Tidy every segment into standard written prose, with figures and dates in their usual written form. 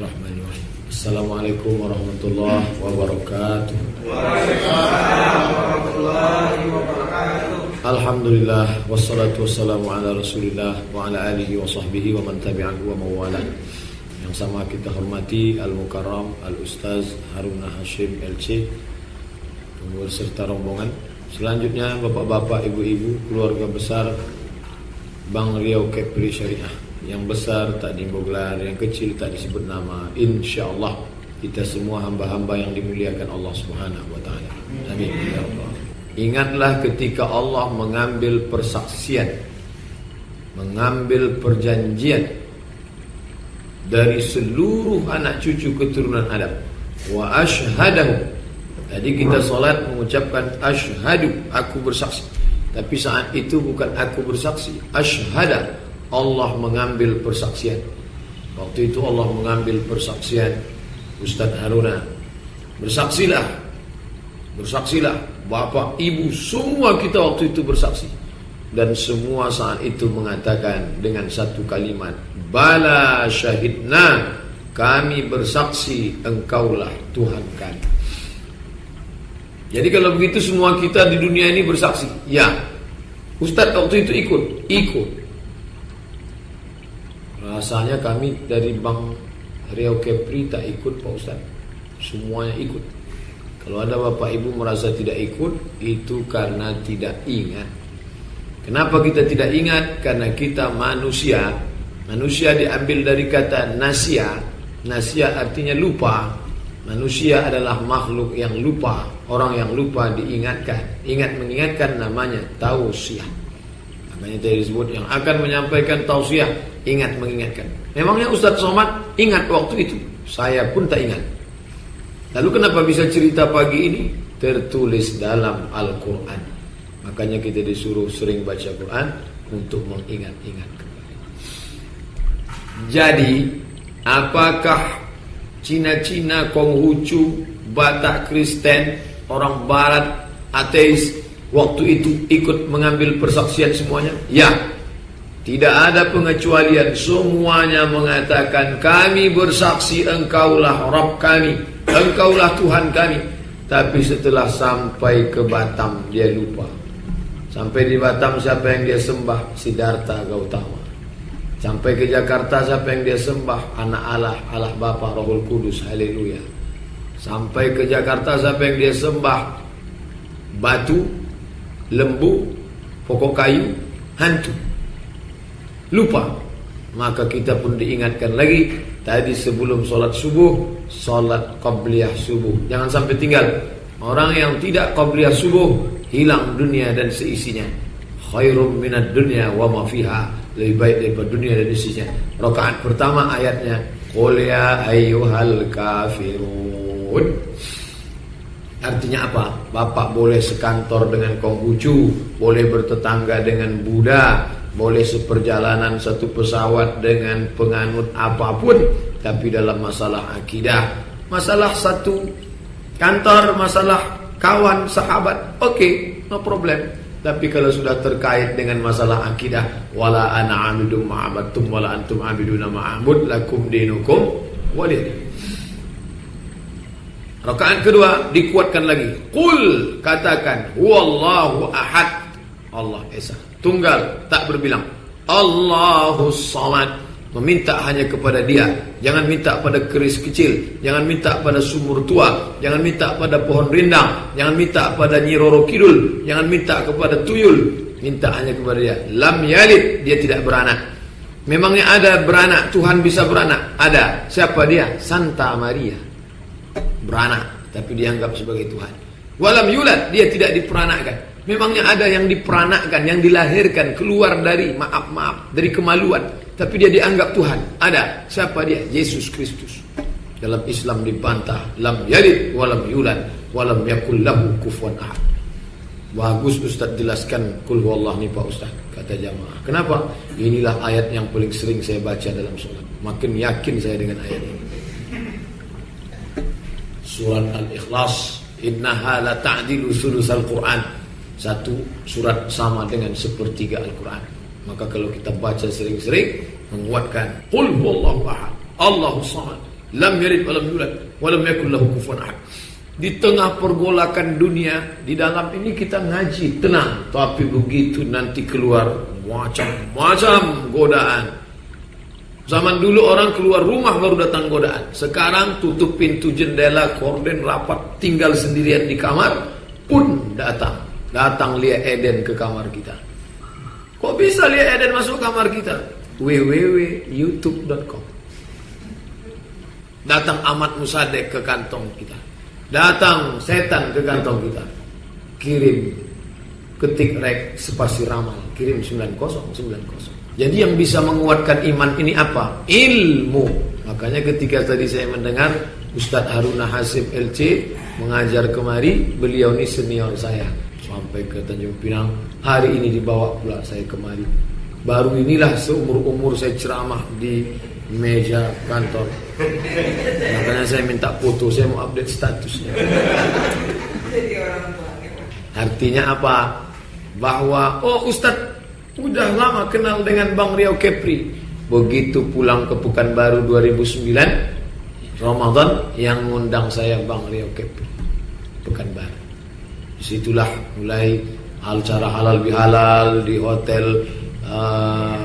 Bismillahirrahmanirrahim. Assalamualaikum warahmatullahi wabarakatuh. Waalaikumsalam warahmatullahi wabarakatuh. Alhamdulillah wassalatu wassalamu ala Rasulillah wa ala alihi wa sahbihi wa man tabi'ahu wa mawalah. Yang sama kita hormati Al-Mukarram Al-Ustaz Haruna Hashim LC beserta rombongan. Selanjutnya bapak-bapak, ibu-ibu, keluarga besar Bank Riau Kepri Syariah. Yang besar tak digelar, yang kecil tak disebut nama. InsyaAllah kita semua hamba-hamba yang dimuliakan Allah Subhanahu wa ta'ala. Amin ya Allah. Ingatlah ketika Allah mengambil persaksian, mengambil perjanjian dari seluruh anak cucu keturunan Adam. Wa ashhadahu. Tadi kita solat mengucapkan ashhadu, aku bersaksi. Tapi saat itu bukan aku bersaksi, ashhada, Allah mengambil persaksian. Waktu itu Allah mengambil persaksian Ustaz Haruna. Bersaksilah, bersaksilah, bapak, ibu, semua kita waktu itu bersaksi. Dan semua saat itu mengatakan dengan satu kalimat, bala syahidna, kami bersaksi engkaulah Tuhan kami. Jadi kalau begitu semua kita di dunia ini bersaksi. Ya, Ustaz waktu itu ikut. Rasanya kami dari Bank Riau Kepri tak ikut Pak Ustaz. Semuanya ikut. Kalau ada bapak ibu merasa tidak ikut, itu karena tidak ingat. Kenapa kita tidak ingat? Karena kita manusia. Manusia diambil dari kata nasia. Nasia artinya lupa. Manusia adalah makhluk yang lupa. Orang yang lupa diingatkan. Ingat mengingatkan namanya tausiah. Makanya tadi disebut yang akan menyampaikan tausiah, ingat mengingatkan. Memangnya Ustaz Somad ingat waktu itu? Saya pun tak ingat. Lalu kenapa bisa cerita pagi ini? Tertulis dalam Al-Quran. Makanya kita disuruh sering baca Quran untuk mengingat-ingat kembali. Jadi, apakah Cina-Cina, Konghucu, Batak Kristen, orang Barat, ateis, waktu itu ikut mengambil persaksian semuanya? Ya, tidak ada pengecualian. Semuanya mengatakan kami bersaksi engkaulah Rabb kami, engkaulah Tuhan kami. Tapi setelah sampai ke Batam dia lupa. Sampai di Batam siapa yang dia sembah? Siddhartha Gautama. Sampai ke Jakarta siapa yang dia sembah? Anak Allah, Allah Bapa, Rohul Kudus, haleluya. Sampai ke Jakarta siapa yang dia sembah? Batu, lembu, pokok kayu, hantu. Lupa. Maka kita pun diingatkan lagi. Tadi sebelum solat subuh, solat qabliyah subuh. Jangan sampai tinggal. Orang yang tidak qabliyah subuh, hilang dunia dan seisinya. Khairum minad dunya wa ma fiha. Lebih baik daripada dunia dan isinya. Rakaat pertama ayatnya, qul ya ayyuhal kafirun. Artinya apa? Bapak boleh sekantor dengan Konghucu, boleh bertetangga dengan Buddha, boleh seperjalanan satu pesawat dengan penganut apapun, tapi dalam masalah akidah, masalah satu kantor, masalah kawan, sahabat, oke, no problem. Tapi kalau sudah terkait dengan masalah akidah, wala ana amidum ma'abattum wala antum amiduna ma'abud lakum dinukum waliyadin. Rakaat kedua dikuatkan lagi. Qul, katakan, huwallahu ahad. Allah Esa, tunggal, tak berbilang. Allahus samad. Meminta hanya kepada dia. Jangan minta pada keris kecil. Jangan minta pada sumur tua. Jangan minta pada pohon rindang. Jangan minta pada Nyi Roro Kidul. Jangan minta kepada tuyul. Minta hanya kepada dia. Lam yalid, dia tidak beranak. Memangnya ada beranak, Tuhan bisa beranak? Ada. Siapa dia? Santa Maria. Beranak, tapi dianggap sebagai Tuhan. Walam yulad, dia tidak diperanakkan. Memangnya ada yang diperanakkan, yang dilahirkan keluar dari dari kemaluan, tapi dia dianggap Tuhan? Ada. Siapa dia? Yesus Kristus. Dalam Islam dibantah, lam yalid walam yulad walam yakul lahu kufuwan ahad. Bagus Ustaz jelaskan kul huwallah nih Pak Ustaz, kata jamaah. Kenapa? Inilah ayat yang paling sering saya baca dalam sholat. Makin yakin saya dengan ayat ini. Surat Al-Ikhlas, innaha la ta'dilu sulusal Quran. Satu surat sama dengan sepertiga Al-Quran. Maka kalau kita baca sering-sering, menguatkan qul huwallahu ahad, Allahus samad, lam yalid wa lam yulad wa lam yakul lahu kufuwan ahad. Di tengah pergolakan dunia, di dalam ini kita ngaji tenang, tapi begitu nanti keluar macam-macam godaan. Zaman dulu orang keluar rumah baru datang godaan. Sekarang tutup pintu jendela, korden rapat, tinggal sendirian di kamar pun datang Lia Eden ke kamar kita. Kok bisa Lia Eden masuk kamar kita? www.youtube.com. Datang Ahmad Musadek ke kantong kita. Datang setan ke kantong kita. Kirim, ketik rek spasi ramal, kirim 9090. Jadi yang bisa menguatkan iman ini apa? Ilmu. Makanya ketika tadi saya mendengar Ustadz Haruna Hasib LC mengajar kemari, beliau ini senior saya sampai ke Tanjung Pinang. Hari ini dibawa pula saya kemari. Baru inilah seumur-umur saya ceramah di meja kantor. Makanya saya minta foto, saya mau update statusnya. Artinya apa? Bahwa Ustadz udah lama kenal dengan Bang Riau Kepri. Begitu pulang ke Pekanbaru 2009 Ramadan, yang ngundang saya Bang Riau Kepri Pekanbaru. Disitulah mulai acara halal bihalal di hotel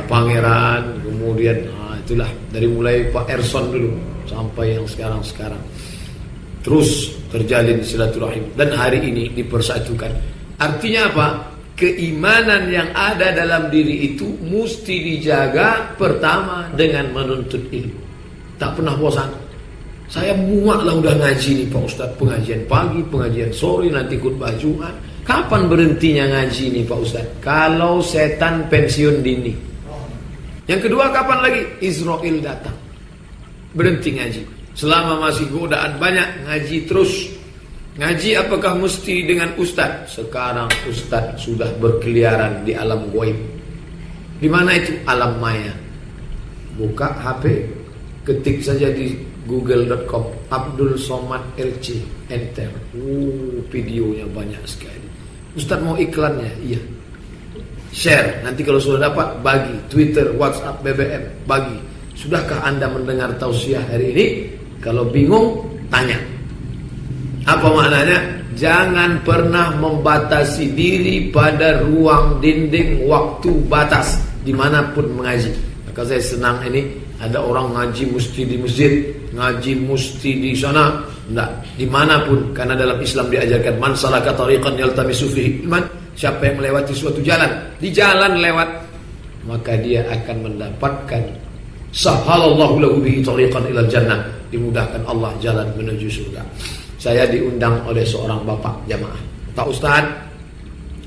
Pangeran. Kemudian itulah dari mulai Pak Erson dulu sampai yang sekarang terus terjalin silaturahim, dan hari ini dipersatukan. Artinya apa? Keimanan yang ada dalam diri itu mesti dijaga pertama dengan menuntut ilmu. Tak pernah bosan. Saya muak lah udah ngaji nih Pak Ustadz, pengajian pagi, pengajian sore, nanti khutbah Jumat. Kapan berhentinya ngaji nih Pak Ustadz? Kalau setan pensiun dini. Yang kedua, kapan lagi Israel datang? Berhenti ngaji. Selama masih godaan banyak, ngaji terus. Ngaji apakah mesti dengan Ustadz? Sekarang Ustadz sudah berkeliaran di alam gaib. Di mana itu? Alam maya. Buka HP, ketik saja di google.com Abdul Somad LC, enter. Videonya banyak sekali. Ustadz mau iklannya? Iya. Share, nanti kalau sudah dapat bagi, Twitter, WhatsApp, BBM, bagi. Sudahkah Anda mendengar tausiah hari ini? Kalau bingung, tanya. Apa maknanya? Jangan pernah membatasi diri pada ruang dinding waktu batas dimanapun mengaji. Maka saya senang ini ada orang ngaji mesti di masjid, ngaji mesti di sana. Enggak, dimanapun, karena dalam Islam diajarkan man salaka tariqan yaltamisu fihi ilman. Siapa yang melewati suatu jalan, di jalan lewat, maka dia akan mendapatkan sahalallahu lahu bihi tariqan ilal jannah, dimudahkan Allah jalan menuju surga. Saya diundang oleh seorang bapak jamaah. Pak Ustadz,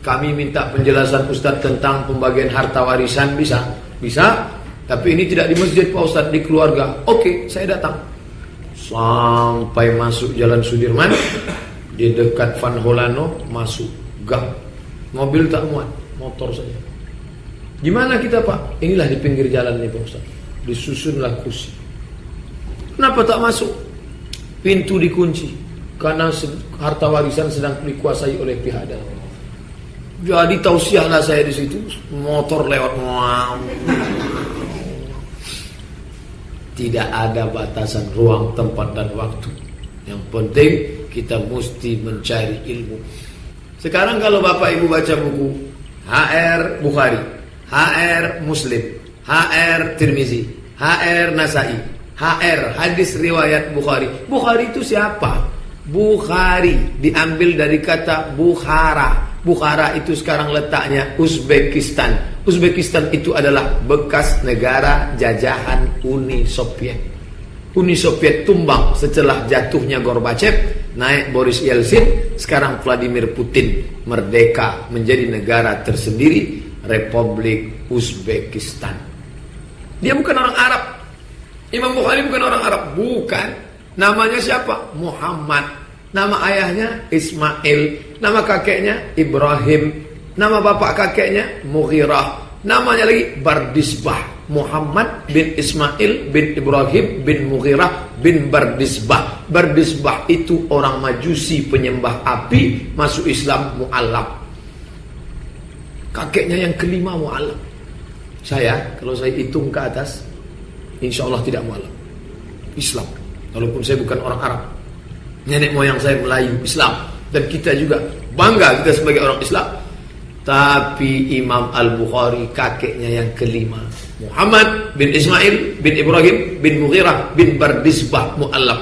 kami minta penjelasan Ustadz tentang pembagian harta warisan. Bisa? Bisa. Tapi ini tidak di masjid Pak Ustadz, di keluarga. Oke, saya datang. Sampai masuk Jalan Sudirman, di dekat Van Holano, masuk gang. Mobil tak muat, motor saja. Gimana kita Pak? Inilah di pinggir jalan nih Pak Ustadz. Disusunlah kursi. Kenapa tak masuk? Pintu dikunci. Karena harta warisan sedang dikuasai oleh pihak dalam. Jadi tausiahlah saya di situ. Motor lewat. Tidak ada batasan ruang, tempat dan waktu. Yang penting kita mesti mencari ilmu. Sekarang kalau Bapak Ibu baca buku HR Bukhari, HR Muslim, HR Tirmizi, HR Nasai, HR hadis riwayat Bukhari. Bukhari itu siapa? Bukhari diambil dari kata Bukhara. Bukhara itu sekarang letaknya Uzbekistan. Uzbekistan itu adalah bekas negara jajahan Uni Soviet. Uni Soviet tumbang setelah jatuhnya Gorbachev, naik Boris Yeltsin, sekarang Vladimir Putin merdeka menjadi negara tersendiri, Republik Uzbekistan. Dia bukan orang Arab. Imam Bukhari bukan orang Arab, bukan. Namanya siapa? Muhammad. Nama ayahnya Ismail, nama kakeknya Ibrahim, nama bapak kakeknya Mughirah, namanya lagi Bardisbah. Muhammad bin Ismail bin Ibrahim bin Mughirah bin Bardisbah. Bardisbah itu orang Majusi penyembah api, masuk Islam mu'alaf. Kakeknya yang kelima mu'alaf. Saya, kalau saya hitung ke atas, insya Allah tidak mu'alaf. Islam. Walaupun saya bukan orang Arab, nenek moyang saya Melayu Islam, dan kita juga bangga kita sebagai orang Islam. Tapi Imam Al-Bukhari kakeknya yang kelima, Muhammad bin Ismail bin Ibrahim bin Mughirah bin Bardizbah Mu'allab.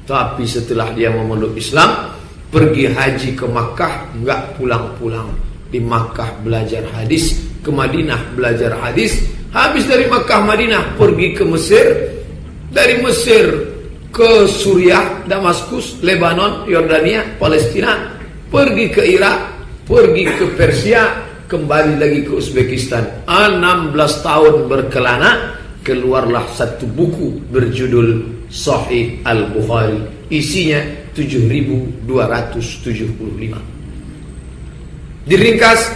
Tapi setelah dia memeluk Islam, pergi haji ke Makkah, enggak pulang-pulang. Di Makkah belajar hadis, ke Madinah belajar hadis. Habis dari Makkah Madinah pergi ke Mesir, dari Mesir ke Suriah, Damaskus, Lebanon, Yordania, Palestina, pergi ke Irak, pergi ke Persia, kembali lagi ke Uzbekistan. 16 tahun berkelana, keluarlah satu buku berjudul Sahih Al-Bukhari. Isinya 7.275. Diringkas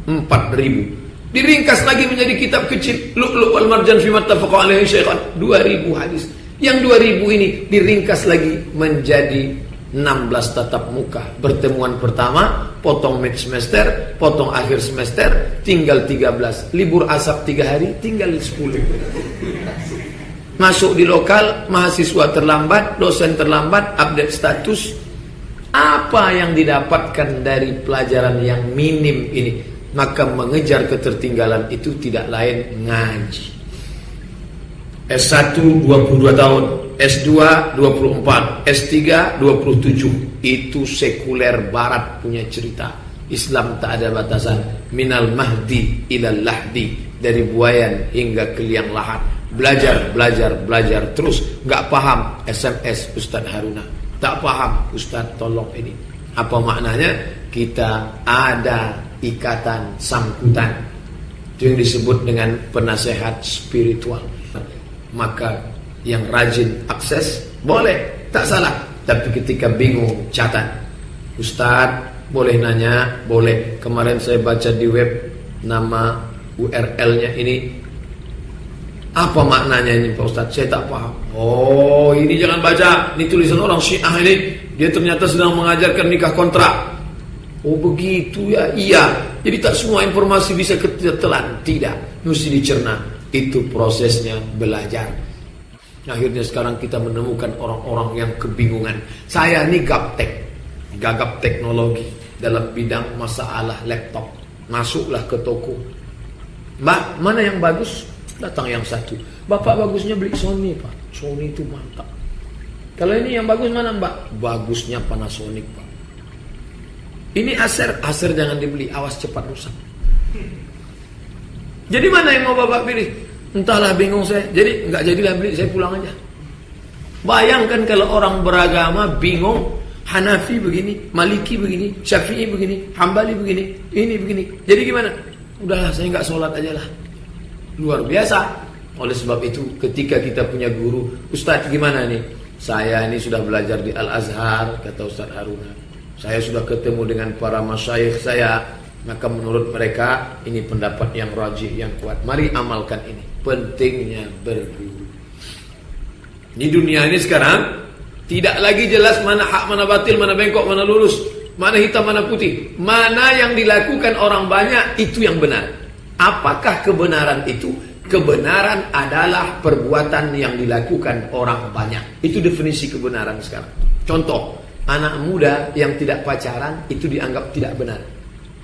4.000. Diringkas lagi menjadi kitab kecil, Lu'lu' wal Marjan fi mattafaqa alaihi Syaikhan, 2.000 hadis. Yang 2.000 ini diringkas lagi menjadi 16 tatap muka. Pertemuan pertama, potong mid semester, potong akhir semester, tinggal 13. Libur asap 3 hari, tinggal 10. Masuk di lokal, mahasiswa terlambat, dosen terlambat, update status. Apa yang didapatkan dari pelajaran yang minim ini? Maka mengejar ketertinggalan itu tidak lain ngaji. S1 22 tahun, S2 24, S3 27. Itu sekuler barat punya cerita. Islam tak ada batasan. Minal mahdi ilal lahdi, dari buayan hingga ke liang lahat. Belajar terus. Gak paham, SMS Ustaz Haruna. Tak paham, Ustaz tolong ini. Apa maknanya? Kita ada ikatan sangkutan. Itu yang disebut dengan penasehat spiritual. Maka yang rajin akses boleh, tak salah. Tapi ketika bingung, catat. Ustaz, boleh nanya? Boleh. Kemarin saya baca di web, nama URL-nya ini, apa maknanya ini Pak Ustaz? Saya tak paham. Oh, ini jangan baca. Ini tulisan orang Syiah ini. Dia ternyata sedang mengajarkan nikah kontrak. Oh begitu ya. Iya. Jadi tak semua informasi bisa ketelan. Tidak. Mesti dicerna. Itu prosesnya belajar. Akhirnya sekarang kita menemukan orang-orang yang kebingungan. Saya ini gagap teknologi dalam bidang masalah laptop. Masuklah ke toko. Mbak, mana yang bagus? Datang yang satu. Bapak bagusnya beli Sony, Pak. Sony itu mantap. Kalau ini yang bagus mana, Mbak? Bagusnya Panasonic, Pak. Ini Acer jangan dibeli, awas cepat rusak. Jadi mana yang mau Bapak pilih? Entahlah, bingung saya. Jadi enggak jadilah beli, saya pulang aja. Bayangkan kalau orang beragama bingung, Hanafi begini, Maliki begini, Syafi'i begini, Hambali begini, ini begini. Jadi gimana? Udahlah, saya enggak sholat aja lah. Luar biasa. Oleh sebab itu ketika kita punya guru, Ustaz gimana nih? Saya ini sudah belajar di Al-Azhar, kata Ustaz Haruna. Saya sudah ketemu dengan para masyayikh saya. Maka menurut mereka ini pendapat yang rajih, yang kuat. Mari amalkan ini. Pentingnya berguru. Di dunia ini sekarang tidak lagi jelas mana hak, mana batil, mana bengkok, mana lurus, mana hitam, mana putih. Mana yang dilakukan orang banyak itu yang benar. Apakah kebenaran itu? Kebenaran adalah perbuatan yang dilakukan orang banyak. Itu definisi kebenaran sekarang. Contoh, anak muda yang tidak pacaran itu dianggap tidak benar.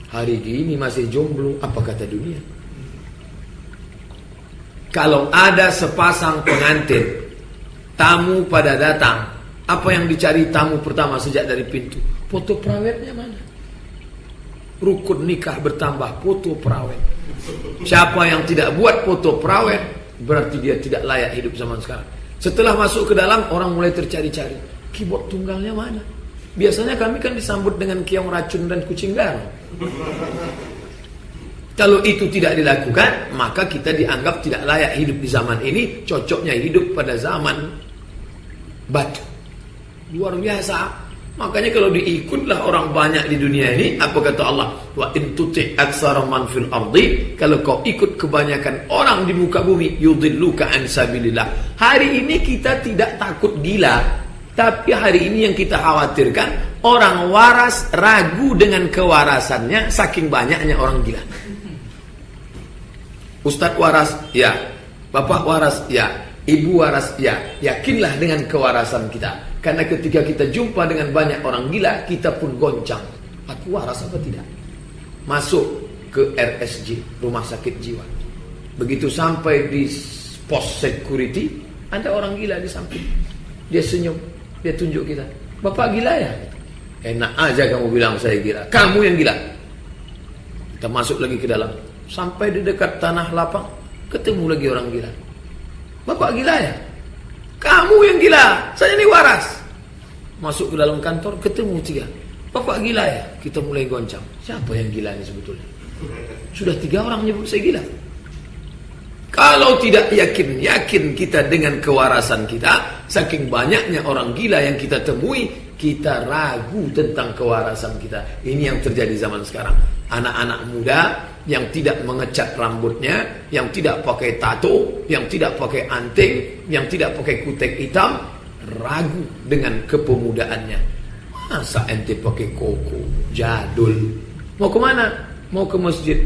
Hari ini masih jomblo, apa kata dunia? Kalau ada sepasang pengantin, tamu pada datang, apa yang dicari tamu pertama sejak dari pintu? Foto perawatnya mana? Rukun nikah bertambah, foto perawat. Siapa yang tidak buat foto perawat, berarti dia tidak layak hidup zaman sekarang. Setelah masuk ke dalam, orang mulai tercari-cari. Keyboard tunggalnya mana? Biasanya kami kan disambut dengan keong racun dan kucing garam. Kalau itu tidak dilakukan, maka kita dianggap tidak layak hidup di zaman ini. Cocoknya hidup pada zaman batu. Luar biasa. Makanya kalau diikutlah orang banyak di dunia ini, apa kata Allah? Wa in tuti' aktsara man fil ardi, kalau kau ikut kebanyakan orang di muka bumi, yudilluka an sabilillah. Hari ini kita tidak takut gila, tapi hari ini yang kita khawatirkan, orang waras ragu dengan kewarasannya saking banyaknya orang gila. Ustadz waras, ya. Bapak waras, ya. Ibu waras, ya, yakinlah dengan kewarasan kita. Karena ketika kita jumpa dengan banyak orang gila, kita pun goncang. Aku waras apa tidak? Masuk ke RSJ, rumah sakit jiwa. Begitu sampai di pos security, ada orang gila di samping. Dia senyum, dia tunjuk kita. Bapak gila ya? Enak aja kamu bilang saya gila. Kamu yang gila. Kita masuk lagi ke dalam. Sampai di dekat tanah lapang, ketemu lagi orang gila. Bapak gila ya? Kamu yang gila, saya ini waras. Masuk ke dalam kantor, ketemu 3. Bapak gila ya? Kita mulai goncang. Siapa yang gila ini sebetulnya? Sudah 3 orang menyebut saya gila. Kalau tidak yakin kita dengan kewarasan kita, saking banyaknya orang gila yang kita temui, kita ragu tentang kewarasan kita. Ini yang terjadi zaman sekarang. Anak-anak muda yang tidak mengecat rambutnya, yang tidak pakai tato, yang tidak pakai anting, yang tidak pakai kutek hitam, ragu dengan kepemudaannya. Masa ente pakai koko, jadul? Mau kemana? Mau ke masjid.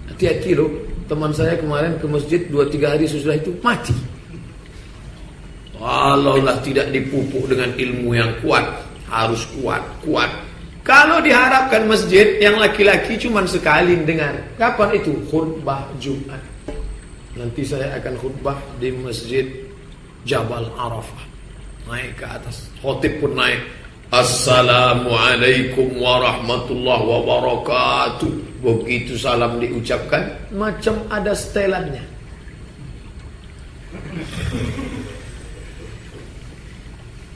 Hati-hati loh. Teman saya kemarin ke masjid 2-3 hari sesudah itu mati. Kalaulah tidak dipupuk dengan ilmu yang kuat, harus kuat. Kalau diharapkan masjid yang laki-laki cuma sekali dengar. Kapan itu? Khutbah Jumat. Nanti saya akan khutbah di masjid Jabal Arafah. Naik ke atas. Khotib pun naik. Assalamualaikum warahmatullahi wabarakatuh. Begitu salam diucapkan, macam ada setelannya.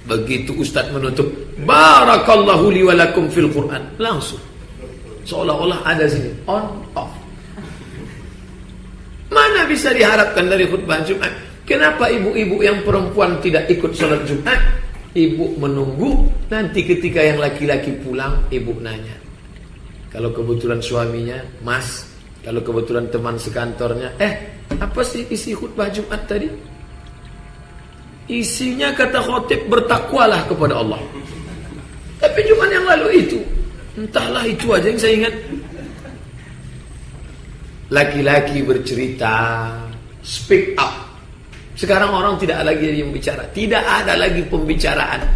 Begitu Ustaz menutup, barakallahu li wa lakum fil Quran, langsung seolah-olah ada sini on off. Mana bisa diharapkan dari khutbah Jumat? Kenapa ibu-ibu yang perempuan tidak ikut sholat Jumat? Ibu menunggu, nanti ketika yang laki-laki pulang, ibu nanya. Kalau kebetulan suaminya, Mas, kalau kebetulan teman sekantornya, apa sih isi khutbah Jumat tadi? Isinya kata khotib, bertakwalah kepada Allah. Tapi cuma yang lalu itu, entahlah itu aja yang saya ingat. Laki-laki bercerita, speak up. Sekarang orang tidak lagi yang bicara, tidak ada lagi pembicaraan.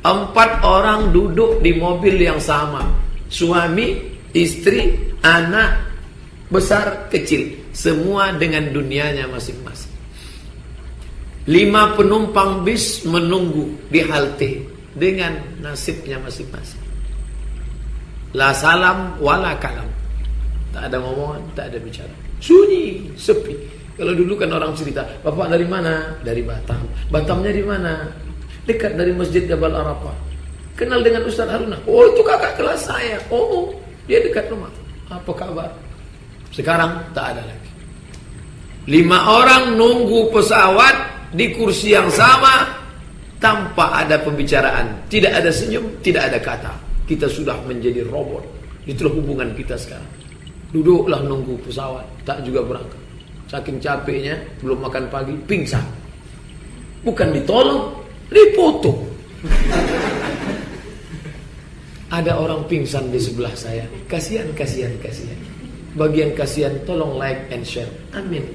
4 orang duduk di mobil yang sama, suami, istri, anak, besar, kecil, semua dengan dunianya masing-masing. 5 penumpang bis menunggu di halte dengan nasibnya masing-masing. La salam wala kalam. Tak ada ngomongan, tak ada bicara. Sunyi, sepi. Kalau dulu kan orang cerita, Bapak dari mana? Dari Batam. Batamnya di mana? Dekat dari Masjid Jabal Arafah. Kenal dengan Ustaz Haruna? Oh, itu kakak kelas saya. Oh, dia dekat rumah. Apa kabar? Sekarang tak ada lagi. 5 orang nunggu pesawat di kursi yang sama tanpa ada pembicaraan, tidak ada senyum, tidak ada kata. Kita sudah menjadi robot. Itulah hubungan kita sekarang. Duduklah nunggu pesawat, tak juga berangkat. Saking capeknya, belum makan pagi, pingsan. Bukan ditolong, dipoto. Ada orang pingsan di sebelah saya. Kasihan. Bagian kasihan, tolong like and share. Amin.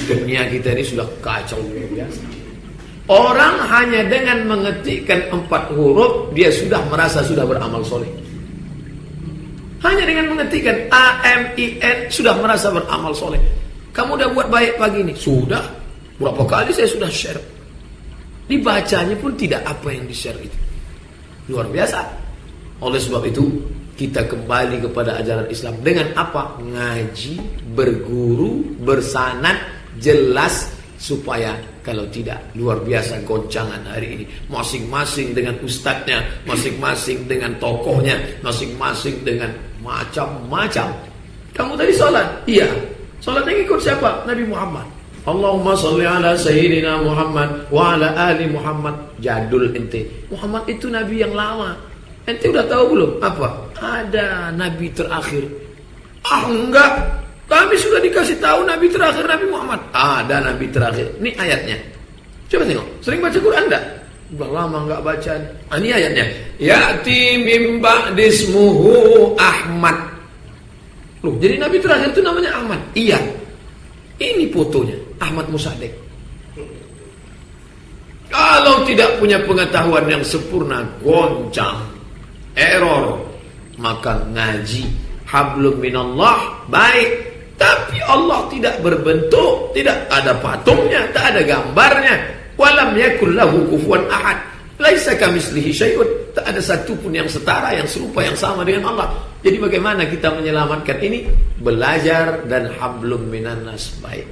Dunia kita ini sudah kacau luar biasa. Orang hanya dengan mengetikkan 4 huruf, dia sudah merasa sudah beramal soleh. Hanya dengan mengetikkan AMIN sudah merasa beramal soleh. Kamu udah buat baik pagi ini? Sudah. Berapa kali saya sudah share. Dibacanya pun tidak apa yang di-share itu. Luar biasa. Oleh sebab itu, kita kembali kepada ajaran Islam. Dengan apa? Ngaji, berguru, bersanad, jelas. Supaya kalau tidak, luar biasa goncangan hari ini. Masing-masing dengan ustadznya, masing-masing dengan tokohnya, masing-masing dengan macam-macam. Kamu tadi sholat? Iya. Sholatnya ikut siapa? Nabi Muhammad. Allahumma sholli ala sayyidina Muhammad wa ala ali Muhammad. Jadul ente. Muhammad itu nabi yang lama. Ente udah tahu belum? Apa? Ada nabi terakhir. Enggak. Kami sudah dikasih tahu nabi terakhir Nabi Muhammad. Ada nabi terakhir. Ini ayatnya. Coba tengok. Sering baca Quran enggak? Udah lama enggak baca. Ini ayatnya. Ya'ti mim ba'dismuhu Ahmad. Loh, jadi nabi terakhir itu namanya Ahmad. Iya. Ini fotonya Ahmad Musaddiq. Kalau tidak punya pengetahuan yang sempurna, goncang, error, maka ngaji hablum minallah baik, tapi Allah tidak berbentuk, tidak ada patungnya, tak ada gambarnya. Walam yakul lahu kufuwan ahad. Laisa kamitslihi syai'un. Tak ada satu pun yang setara, yang serupa, yang sama dengan Allah. Jadi bagaimana kita menyelamatkan ini? Belajar dan hablum minan nas baik.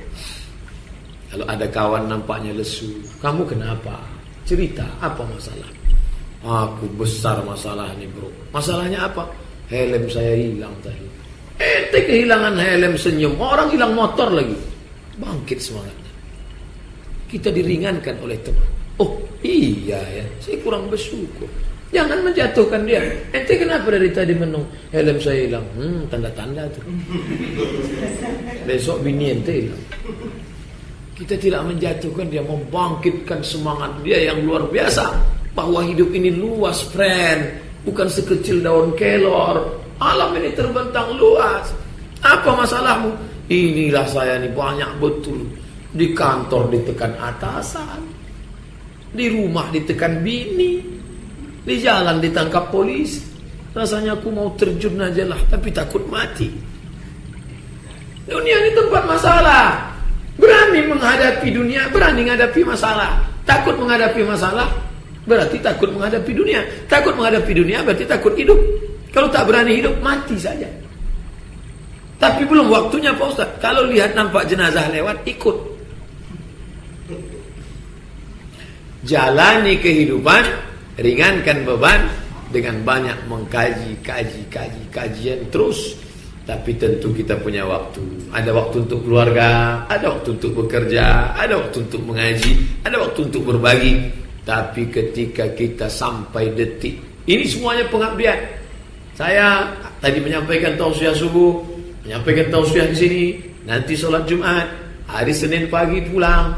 Kalau ada kawan nampaknya lesu, kamu kenapa? Cerita, apa masalah? Aku besar masalah nih bro. Masalahnya apa? Helm saya hilang tadi. Ente kehilangan helm senyum, orang hilang motor lagi. Bangkit semangatnya. Kita diringankan oleh teman. Oh iya ya, saya kurang bersyukur. Jangan menjatuhkan dia. Ente kenapa dari tadi menung? Helm saya hilang. Tanda-tanda tuh. Besok bini ente hilang. Kita tidak menjatuhkan dia, membangkitkan semangat dia yang luar biasa. Bahwa hidup ini luas, friend. Bukan sekecil daun kelor. Alam ini terbentang luas. Apa masalahmu? Inilah saya nih banyak betul. Di kantor ditekan atasan. Di rumah ditekan bini. Di jalan ditangkap polisi. Rasanya aku mau terjun aja lah, tapi takut mati. Dunia ini tempat masalah. Berani menghadapi dunia, berani menghadapi masalah. Takut menghadapi masalah, berarti takut menghadapi dunia. Takut menghadapi dunia berarti takut hidup. Kalau tak berani hidup, mati saja. Tapi belum waktunya Pak Ustaz. Kalau lihat nampak jenazah lewat, ikut. Jalani kehidupan, ringankan beban dengan banyak mengkaji, kajian terus. Tapi tentu kita punya waktu. Ada waktu untuk keluarga, ada waktu untuk bekerja, ada waktu untuk mengaji, ada waktu untuk berbagi. Tapi ketika kita sampai detik, ini semuanya pengabdian. Saya tadi menyampaikan tausiah subuh, menyampaikan tausiah di sini. Nanti sholat Jumat, hari Senin pagi pulang,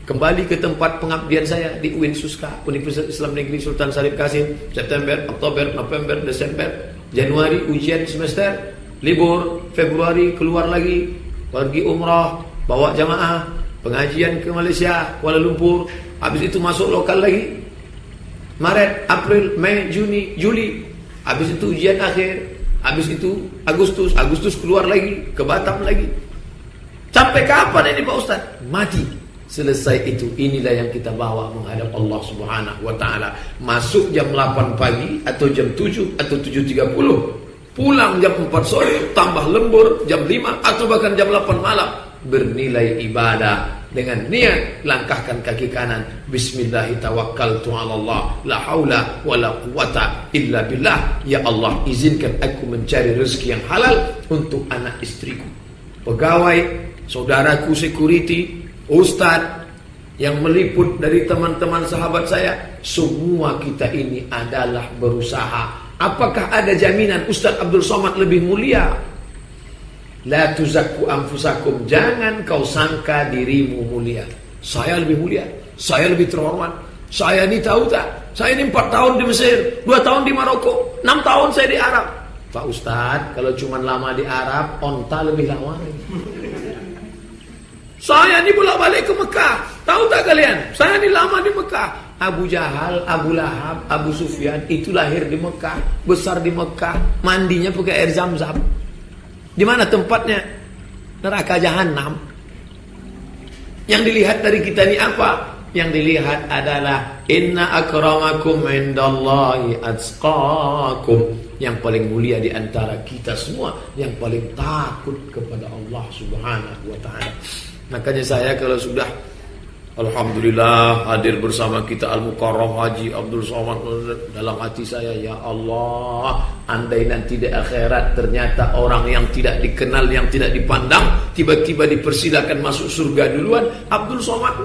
kembali ke tempat pengabdian saya di UIN Suska, Universitas Islam Negeri Sultan Syarif Kasim. September, Oktober, November, Desember, Januari ujian semester, libur, Februari keluar lagi, pergi umrah, bawa jamaah, pengajian ke Malaysia, Kuala Lumpur. Habis itu masuk lokal lagi, Maret, April, Mei, Juni, Juli. Habis itu ujian akhir. Habis itu Agustus keluar lagi, ke Batam lagi. Sampai kapan ini Pak Ustaz? Mati. Selesai itu, inilah yang kita bawa menghadap Allah Subhanahu wa ta'ala. Masuk jam 8 pagi atau jam 7 atau 7.30. Pulang jam 4 sore, tambah lembur jam 5 atau bahkan jam 8 malam. Bernilai ibadah. Dengan niat, langkahkan kaki kanan. Bismillahirrahmanirrahim. La haula wa la quwata illa billah. Ya Allah, izinkan aku mencari rezeki yang halal untuk anak istriku, pegawai, saudaraku security, ustaz yang meliput dari teman-teman sahabat saya. Semua kita ini adalah berusaha. Apakah ada jaminan Ustaz Abdul Somad lebih mulia? La tuzakku anfusakum. Jangan kau sangka dirimu mulia. Saya lebih mulia, saya lebih terhormat. Saya ini tahu tak? Saya ini 4 tahun di Mesir, 2 tahun di Maroko, 6 tahun saya di Arab. Pak Ustaz, kalau cuma lama di Arab, onta lebih lama. Saya ini bolak-balik ke Mekah. Tahu tak kalian? Saya ini lama di Mekah. Abu Jahal, Abu Lahab, Abu Sufyan itu lahir di Mekah, besar di Mekah, mandinya pakai air Zam-Zam. Di mana tempatnya? Neraka Jahanam. Yang dilihat dari kita ini apa? Yang dilihat adalah inna akramakum indallahi atqakum. Yang paling mulia di antara kita semua, yang paling takut kepada Allah Subhanahu wa ta'ala. Makanya saya kalau sudah alhamdulillah hadir bersama kita Al-Mukarram Haji Abdul Somad, dalam hati saya, ya Allah, andai nanti di akhirat ternyata orang yang tidak dikenal, yang tidak dipandang, tiba-tiba dipersilakan masuk surga duluan, Abdul Somad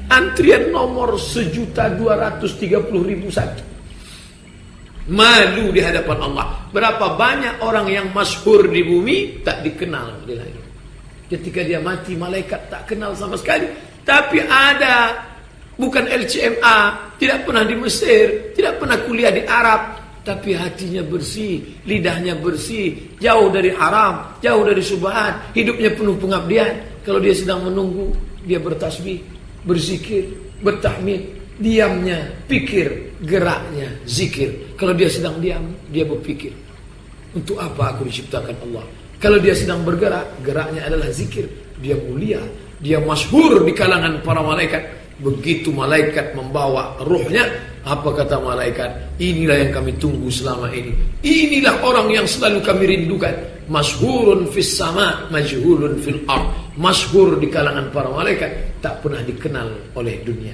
antrian nomor 1.230.001. Malu di hadapan Allah. Berapa banyak orang yang masyhur di bumi tak dikenal di langit. Ketika dia mati, malaikat tak kenal sama sekali. Tapi ada, bukan LCMA, tidak pernah di Mesir, tidak pernah kuliah di Arab, tapi hatinya bersih, lidahnya bersih, jauh dari haram, jauh dari syubhat, hidupnya penuh pengabdian. Kalau dia sedang menunggu, dia bertasbih, berzikir, bertahmid, diamnya pikir, geraknya zikir. Kalau dia sedang diam, dia berpikir, untuk apa aku diciptakan Allah? Kalau dia sedang bergerak, geraknya adalah zikir. Dia mulia, dia masyhur di kalangan para malaikat. Begitu malaikat membawa ruhnya, apa kata malaikat? Inilah yang kami tunggu selama ini. Inilah orang yang selalu kami rindukan. Masyhurun fis sama, majhulun fil ard. Masyhur di kalangan para malaikat, tak pernah dikenal oleh dunia.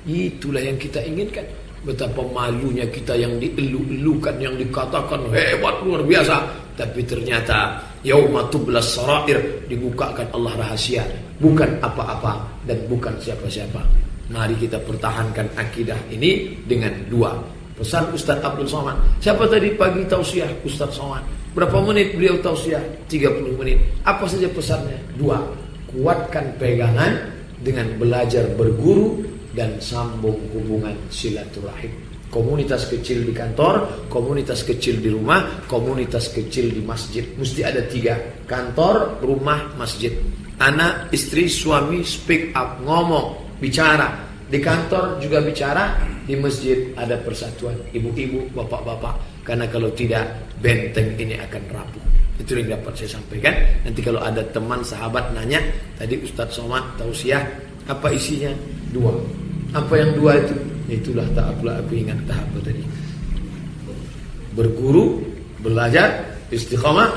Itulah yang kita inginkan. Betapa malunya kita yang dielu-elukan, yang dikatakan hebat luar biasa, tapi ternyata yauma tublas sarair, dibukakan Allah rahasia, bukan apa-apa dan bukan siapa-siapa. Mari kita pertahankan akidah ini dengan dua pesan Ustaz Abdul Somad. Siapa tadi pagi tausiah Ustaz Somad? Berapa menit beliau tausiah? 30 menit. Apa saja pesannya? Dua, kuatkan pegangan dengan belajar berguru dan sambung hubungan silaturahim. Komunitas kecil di kantor, komunitas kecil di rumah, komunitas kecil di masjid. Mesti ada 3: kantor, rumah, masjid. Anak, istri, suami speak up, ngomong, bicara. Di kantor juga bicara, di masjid ada persatuan ibu-ibu, bapak-bapak. Karena kalau tidak, benteng ini akan rapuh. Itu yang dapat saya sampaikan. Nanti kalau ada teman sahabat nanya, tadi Ustaz Somad tausiah, apa isinya? 2. Apa yang 2 itu? Itulah ta'ablah, aku ingat tahap tadi. Berguru, belajar, istiqamah,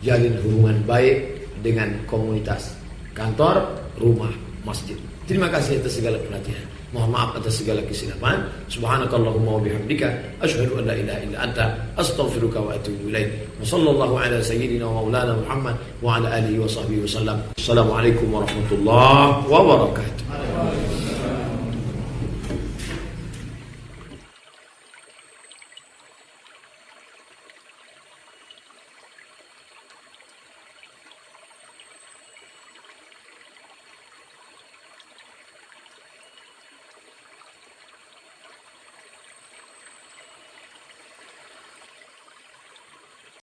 jalin hubungan baik dengan komunitas, kantor, rumah, masjid. Terima kasih atas segala perhatian. Mohon maaf atas segala kesilapan. Subhanakallahumma wa bihamdika asyhadu an la ilaha illa anta astaghfiruka wa atubu ilaik. Wa sallallahu ala sayyidina wa maulana Muhammad wa ala alihi wa sahbihi wasallam. Assalamualaikum warahmatullahi wabarakatuh.